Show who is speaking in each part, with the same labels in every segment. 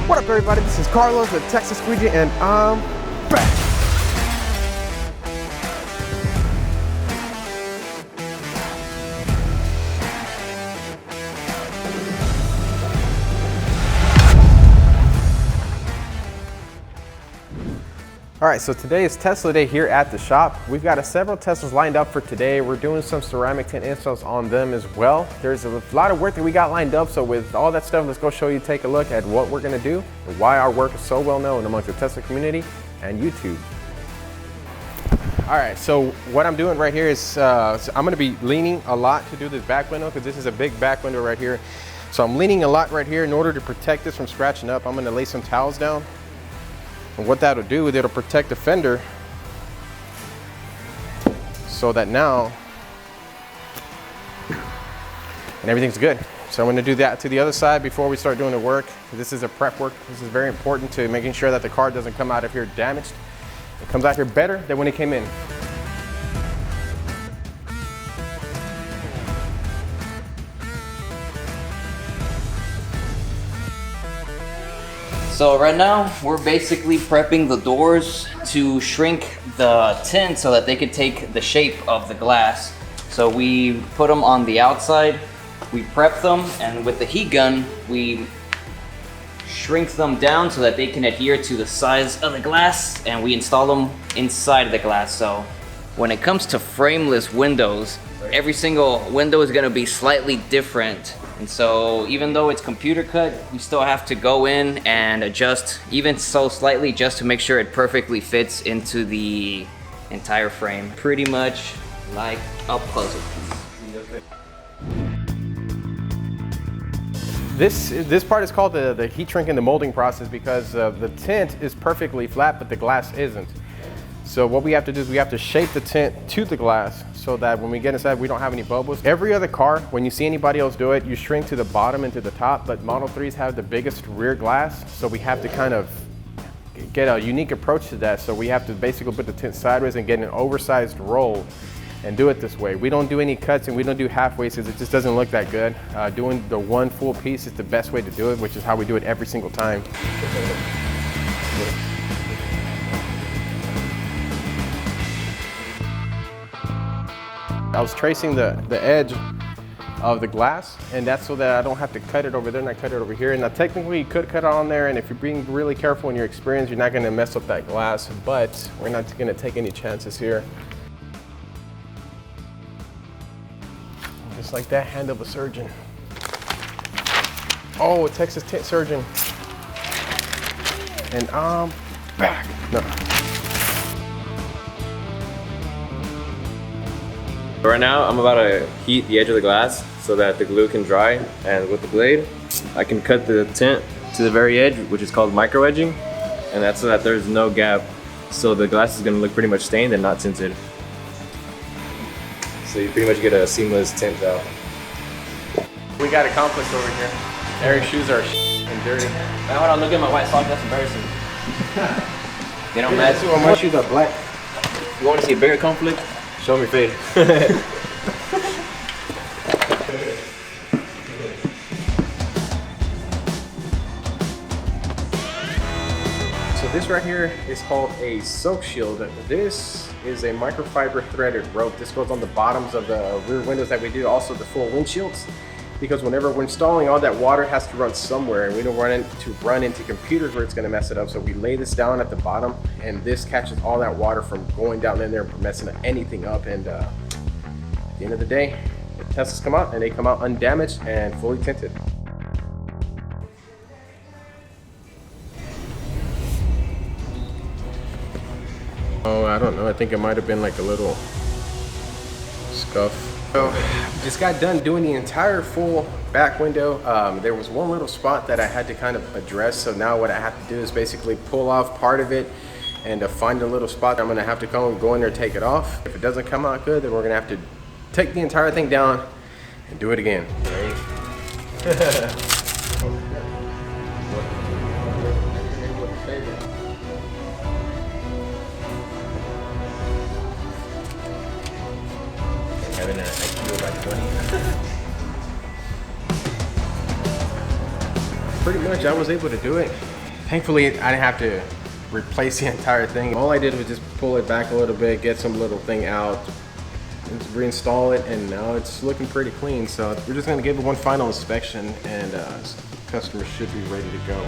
Speaker 1: What up, everybody? This is Carlos with Texas Tint Masters, and I'm back. All right, so today is Tesla Day here at the shop. We've got several Teslas lined up for today. We're doing some ceramic tint installs on them as well. There's a lot of work that we got lined up, so with all that stuff, let's go show you, take a look at what we're gonna do and why our work is so well known amongst the Tesla community and YouTube. All right, so what I'm doing right here is, so I'm gonna be leaning a lot to do this back window because this is a big back window right here. So I'm leaning a lot right here in order to protect this from scratching up. I'm gonna lay some towels down. And what that'll do is it'll protect the fender so that now, and everything's good. So I'm gonna do that to the other side before we start doing the work. This is a prep work. This is very important to making sure that the car doesn't come out of here damaged. It comes out here better than when it came in.
Speaker 2: So right now, we're basically prepping the doors to shrink the tint so that they could take the shape of the glass. So we put them on the outside, we prep them, and with the heat gun, we shrink them down so that they can adhere to the size of the glass, and we install them inside the glass. So when it comes to frameless windows, every single window is gonna be slightly different. And so even though it's computer cut, we still have to go in and adjust even so slightly just to make sure it perfectly fits into the entire frame. Pretty much like a puzzle piece.
Speaker 1: This part is called the heat shrink and the molding process because the tint is perfectly flat, but the glass isn't. So what we have to do is we have to shape the tint to the glass so that when we get inside, we don't have any bubbles. Every other car, when you see anybody else do it, you shrink to the bottom and to the top, but Model 3s have the biggest rear glass, so we have to kind of get a unique approach to that. So we have to basically put the tint sideways and get an oversized roll and do it this way. We don't do any cuts and we don't do halfways because it just doesn't look that good. Doing the one full piece is the best way to do it, which is how we do it every single time. I was tracing the edge of the glass, and that's so that I don't have to cut it over there and I cut it over here. And now technically you could cut it on there, and if you're being really careful in your experience, you're not gonna mess up that glass, but we're not gonna take any chances here. Just like that, hand of a surgeon. Oh, a Texas Tint surgeon. And I'm back. No.
Speaker 3: Right now, I'm about to heat the edge of the glass so that the glue can dry, and with the blade, I can cut the tint to the very edge, which is called micro edging, and that's so that there's no gap, so the glass is going to look pretty much stained and not tinted. So you pretty much get a seamless tint job.
Speaker 1: We got a conflict over here. Eric's shoes are and dirty.
Speaker 2: Man, hold on, look at my white sock, that's embarrassing. They don't match.
Speaker 1: My shoes are black.
Speaker 2: You want to see a bigger conflict?
Speaker 3: Show me fade.
Speaker 1: So this right here is called a soak shield. This is a microfiber threaded rope. This goes on the bottoms of the rear windows that we do, also the full windshields, because whenever we're installing, all that water has to run somewhere, and we don't want it to run into computers where it's going to mess it up. So we lay this down at the bottom, and this catches all that water from going down in there and messing anything up. And at the end of the day, the Teslas come out and they come out undamaged and fully tinted. Oh, I don't know. I think it might have been like a little scuff. So just got done doing the entire full back window. There was one little spot that I had to kind of address. So now what I have to do is basically pull off part of it and find a little spot. I'm gonna have to go in there and take it off. If it doesn't come out good, then we're gonna have to take the entire thing down and do it again. Having an IQ of like 20. Pretty much I was able to do it Thankfully, I didn't have to replace the entire thing. All I did was just pull it back a little bit, get some little thing out, and reinstall it, and now it's looking pretty clean. So we're just gonna give it one final inspection, and customer should be ready to go.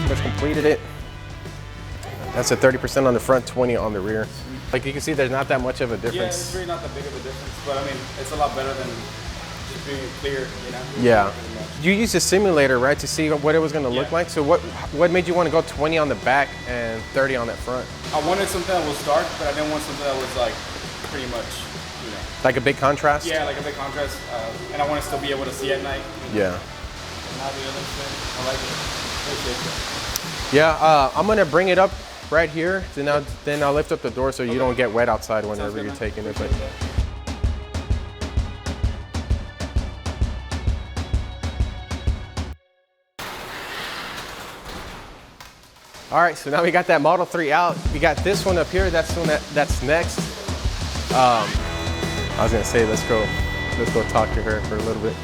Speaker 1: Just completed it. That's a 30% on the front, 20 on the rear. Like you can see, there's not that much of a difference.
Speaker 4: Yeah, it's really not that big of a difference, but I mean, it's a lot better than just being clear, you know?
Speaker 1: Yeah. You used a simulator, right, to see what it was going to look like. So what made you want to go 20 on the back and 30 on that front?
Speaker 4: I wanted something that was dark, but I didn't want something that was like pretty much, you know.
Speaker 1: Like a big contrast?
Speaker 4: Yeah, like a big contrast, and I want to still be able to see at night.
Speaker 1: Yeah.
Speaker 4: Now the other thing, I like it.
Speaker 1: Yeah, I'm gonna bring it up right here. Then I'll lift up the door so you don't get wet outside whenever you're taking it. But all right, so now we got that Model 3 out. We got this one up here. That's the one that's next. I was gonna say let's go talk to her for a little bit.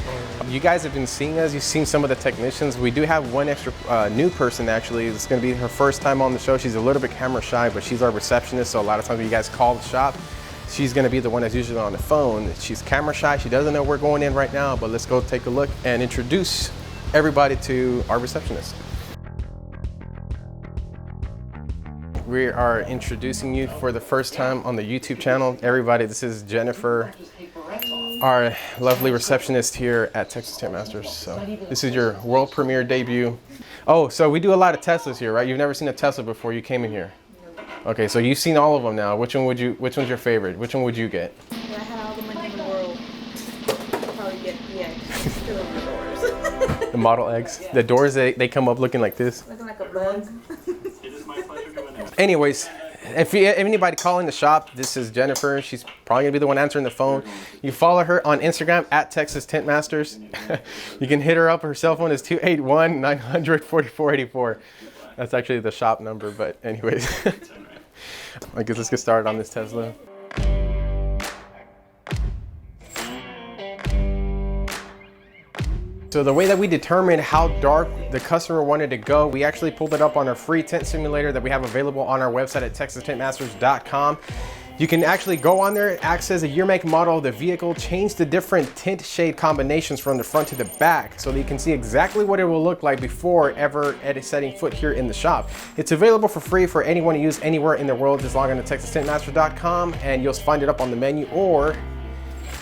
Speaker 1: You guys have been seeing us, you've seen some of the technicians. We do have one extra new person actually. It's gonna be her first time on the show. She's a little bit camera shy, but she's our receptionist. So a lot of times when you guys call the shop, she's gonna be the one that's usually on the phone. She's camera shy, she doesn't know we're going in right now, but let's go take a look and introduce everybody to our receptionist. We are introducing you for the first time on the YouTube channel. Everybody, this is Jennifer, our lovely receptionist here at Texas Tint Masters. So this is your world premiere debut. Oh, so we do a lot of Teslas here, right? You've never seen a Tesla before you came in here. Okay, so you've seen all of them now. Which one's your favorite? Which one would you get?
Speaker 5: If I had all the money in the world, I'd probably get the X. Still in the doors.
Speaker 1: The Model X. The doors, they come up looking like this.
Speaker 5: Looking like a bug.
Speaker 1: Anyways, if anybody calling the shop, this is Jennifer. She's probably gonna be the one answering the phone. You follow her on Instagram at Texas Tint Masters. You can hit her up. Her cell phone is 281-900-4484. That's actually the shop number, but anyways. I guess let's get started on this Tesla. So the way that we determined how dark the customer wanted to go, we actually pulled it up on our free tint simulator that we have available on our website at texastintmasters.com. You can actually go on there, access the year, make, model of the vehicle, change the different tint shade combinations from the front to the back so that you can see exactly what it will look like before ever setting foot here in the shop. It's available for free for anyone to use anywhere in the world. Just log on to texastintmasters.com and you'll find it up on the menu, or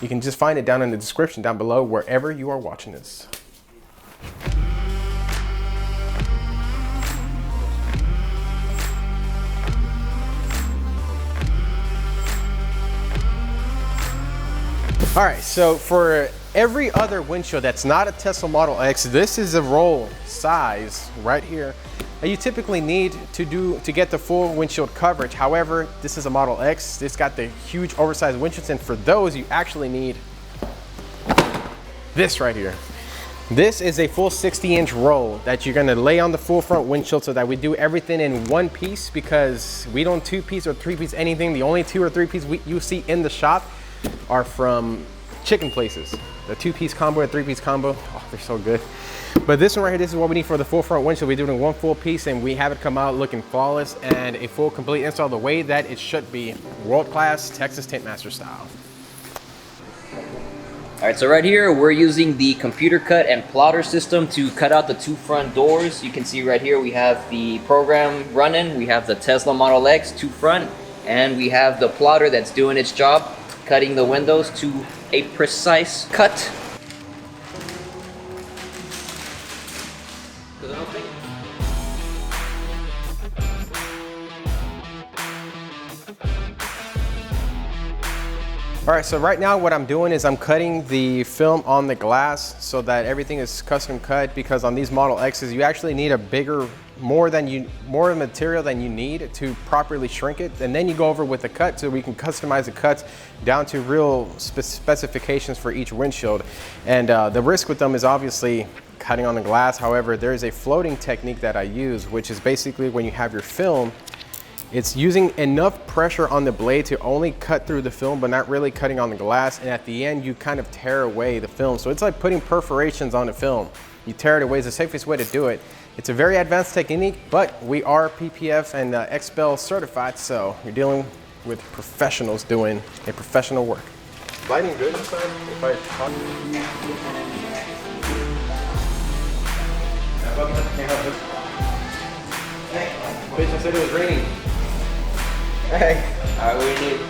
Speaker 1: you can just find it down in the description down below wherever you are watching this. All right, so for every other windshield that's not a Tesla Model X, this is a roll size right here that you typically need to get the full windshield coverage. However, this is a Model X. It's got the huge oversized windshields, and for those, you actually need this right here. This is a full 60-inch roll that you're gonna lay on the full front windshield so that we do everything in one piece, because we don't two-piece or three-piece anything. The only 2 or 3 piece you see in the shop are from chicken places. The 2-piece combo or 3-piece combo, oh, they're so good. But this one right here, this is what we need for the full front windshield. We do it in one full piece and we have it come out looking flawless and a full complete install the way that it should be. World-class Texas Tint Master style.
Speaker 2: All right, so right here, we're using the computer cut and plotter system to cut out the 2 front doors. You can see right here, we have the program running. We have the Tesla Model X 2 front, and we have the plotter that's doing its job, cutting the windows to a precise cut.
Speaker 1: All right, so right now what I'm doing is I'm cutting the film on the glass so that everything is custom cut, because on these Model X's, you actually need a bigger, more material than you need to properly shrink it. And then you go over with the cut so we can customize the cuts down to real specifications for each windshield. And the risk with them is obviously cutting on the glass. However, there is a floating technique that I use, which is basically when you have your film, It's using enough pressure on the blade to only cut through the film, but not really cutting on the glass. And at the end, you kind of tear away the film. So it's like putting perforations on the film. You tear it away is the safest way to do it. It's a very advanced technique, but we are PPF and XPEL certified, so you're dealing with professionals doing a professional work. Lighting good inside? If I talk. Hey, bitch, I said it was raining. Hey.
Speaker 2: Alright, what do you need?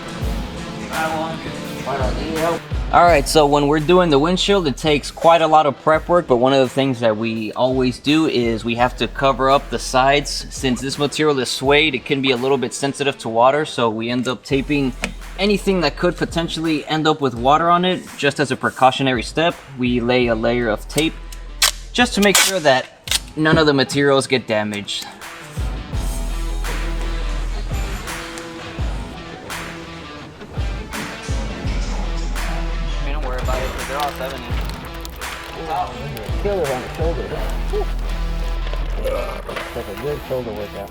Speaker 2: I don't need help. Alright, so when we're doing the windshield, it takes quite a lot of prep work, but one of the things that we always do is we have to cover up the sides. Since this material is suede, it can be a little bit sensitive to water, so we end up taping anything that could potentially end up with water on it. Just as a precautionary step, we lay a layer of tape just to make sure that none of the materials get damaged. Don't worry about it, because they're all 70.
Speaker 1: Killer on the shoulder. It's like a good shoulder workout.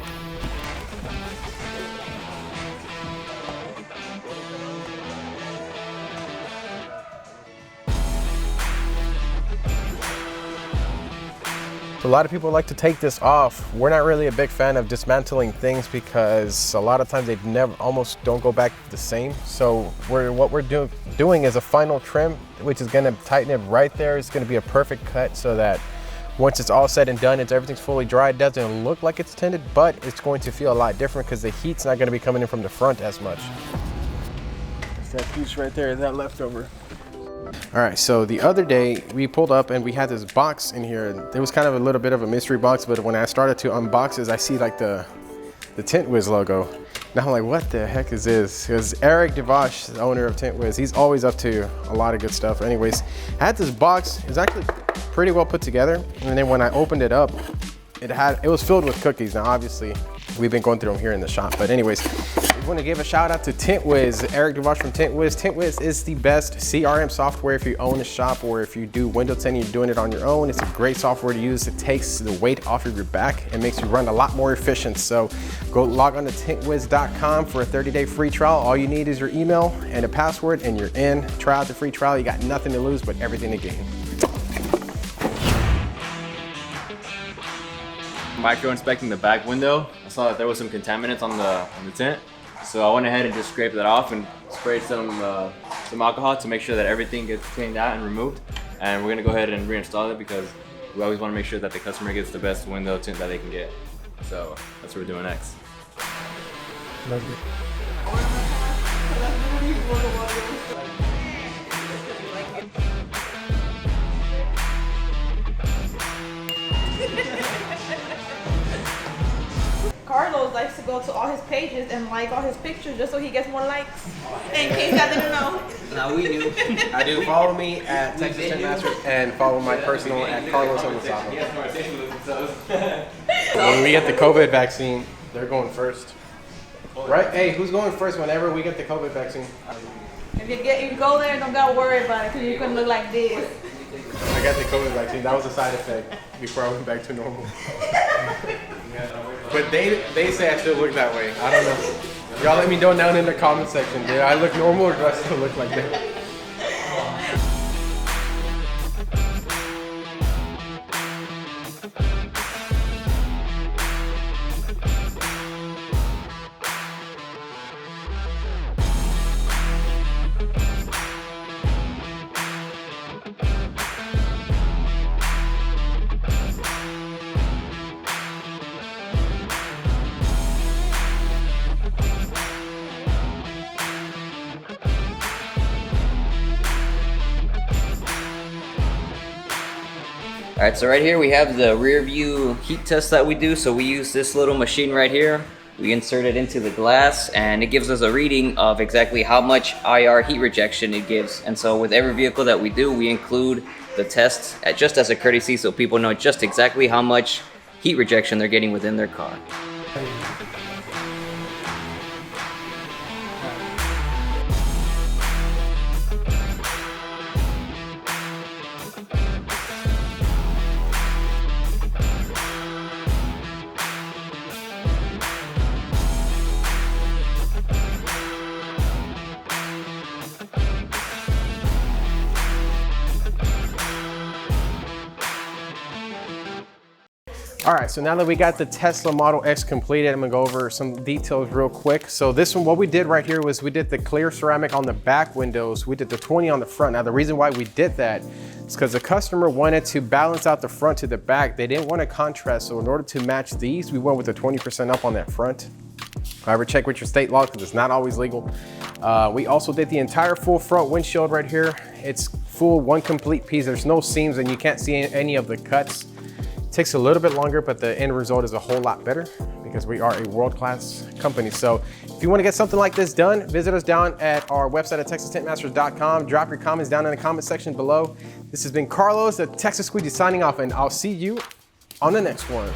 Speaker 1: A lot of people like to take this off. We're not really a big fan of dismantling things because a lot of times they almost don't go back the same. So what we're doing is a final trim, which is gonna tighten it right there. It's gonna be a perfect cut so that once it's all said and done, everything's fully dry. It doesn't look like it's tinted, but it's going to feel a lot different because the heat's not gonna be coming in from the front as much. It's that piece right there, that leftover. All right, so the other day we pulled up and we had this box in here. It was kind of a little bit of a mystery box, but when I started to unbox it, I see like the Tintwiz logo. Now I'm like, what the heck is this? Because Eric DeVosh, the owner of Tintwiz, he's always up to a lot of good stuff. Anyways, I had this box. It was actually pretty well put together. And then when I opened it up, it was filled with cookies. Now, obviously, we've been going through them here in the shop. But anyways, we want to give a shout out to Tintwiz, Eric DeVosh from Tintwiz. Tintwiz is the best CRM software if you own a shop or if you do window tinting, you're doing it on your own. It's a great software to use. It takes the weight off of your back and makes you run a lot more efficient. So go log on to tintwiz.com for a 30-day free trial. All you need is your email and a password and you're in. Try out the free trial. You got nothing to lose but everything to gain.
Speaker 3: Micro inspecting the back window, I saw that there was some contaminants on the tint, so I went ahead and just scraped that off and sprayed some alcohol to make sure that everything gets cleaned out and removed. And we're gonna go ahead and reinstall it because we always want to make sure that the customer gets the best window tint that they can get. So that's what we're doing next.
Speaker 5: Carlos likes to go to all his pages and like all his pictures just so he gets more likes. In case I didn't know.
Speaker 2: Now we knew.
Speaker 1: I do. Follow me at Texas Tint Masters and follow my personal at Carlos Olazaba. When we get the COVID vaccine, they're going first. Right? Hey, who's going first whenever we get the COVID vaccine?
Speaker 5: If you go there, don't gotta worry about it because you couldn't look like this.
Speaker 1: I got the COVID vaccine. That was a side effect before I went back to normal. But they say I still look that way. I don't know. Y'all let me know down in the comment section. Do I look normal or do I still look like that?
Speaker 2: All right, so right here we have the rear view heat test that we do. So we use this little machine right here. We insert it into the glass and it gives us a reading of exactly how much IR heat rejection it gives. And so with every vehicle that we do, we include the test just as a courtesy so people know just exactly how much heat rejection they're getting within their car.
Speaker 1: All right, so now that we got the Tesla Model X completed, I'm gonna go over some details real quick. So this one, what we did right here was we did the clear ceramic on the back windows. We did the 20 on the front. Now the reason why we did that is because the customer wanted to balance out the front to the back. They didn't want to contrast, so in order to match these, we went with the 20% up on that front. However, check with your state law because it's not always legal. We also did the entire full front windshield right here. It's full, one complete piece. There's no seams and you can't see any of the cuts. Takes a little bit longer, but the end result is a whole lot better because we are a world-class company. So if you want to get something like this done, visit us down at our website at texastintmasters.com. Drop your comments down in the comment section below. This has been Carlos, the Texas Squeegee, signing off, and I'll see you on the next one.